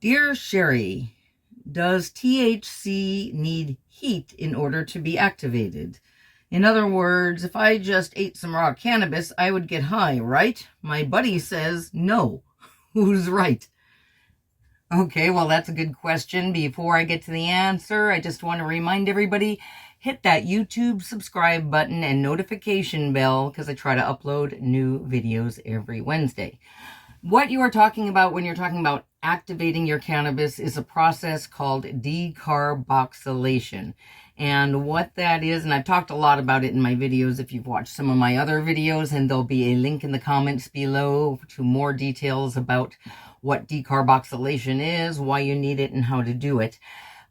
Dear Sherry, does THC need heat in order to be activated? In other words, if I just ate some raw cannabis, I would get high, right? My buddy says no. Who's right? Okay, well, that's a good question. Before I get to the answer, I just want to remind everybody, hit that YouTube subscribe button and notification bell because I try to upload new videos every Wednesday. What you are talking about when you're talking about activating your cannabis is a process called decarboxylation. And what that is, and I've talked a lot about it in my videos if you've watched some of my other videos, and there'll be a link in the comments below to more details about what decarboxylation is, why you need it, and how to do it.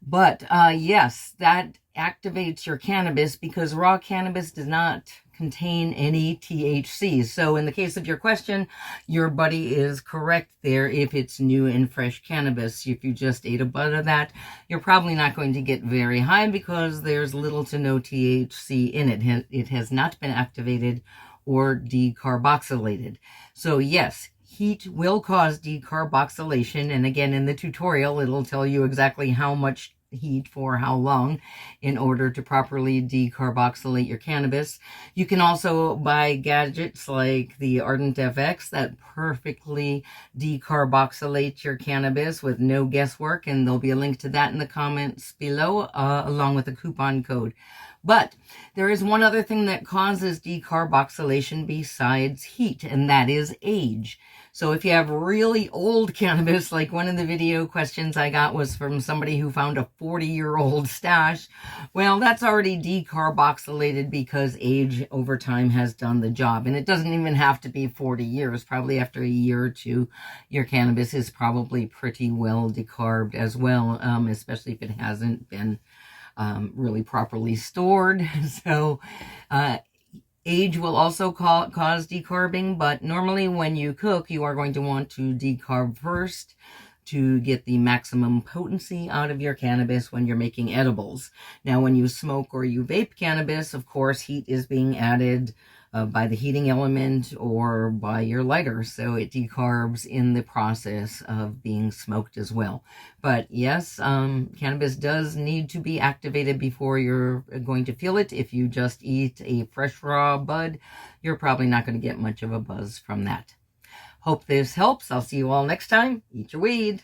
But yes, that activates your cannabis because raw cannabis does not contain any THC. So in the case of your question, your buddy is correct there. If it's new and fresh cannabis, if you just ate a bud of that, you're probably not going to get very high because there's little to no THC in it. It has not been activated or decarboxylated. So yes, heat will cause decarboxylation, and again in the tutorial it'll tell you exactly how much heat for how long in order to properly decarboxylate your cannabis. You can also buy gadgets like the Ardent FX that perfectly decarboxylate your cannabis with no guesswork, and there'll be a link to that in the comments below along with a coupon code. But there is one other thing that causes decarboxylation besides heat, and that is age. So if you have really old cannabis, like one of the video questions I got was from somebody who found a 40-year-old stash, well, that's already decarboxylated because age over time has done the job. And it doesn't even have to be 40 years. Probably after a year or two, your cannabis is probably pretty well decarbed as well, especially if it hasn't been really properly stored. So age will also cause decarbing, but normally when you cook, you are going to want to decarb first to get the maximum potency out of your cannabis when you're making edibles. Now, when you smoke or you vape cannabis, of course, heat is being added by the heating element or by your lighter, so it decarbs in the process of being smoked as well. But yes, cannabis does need to be activated before you're going to feel it. If you just eat a fresh raw bud, you're probably not going to get much of a buzz from that. Hope this helps. I'll see you all next time. Eat your weed.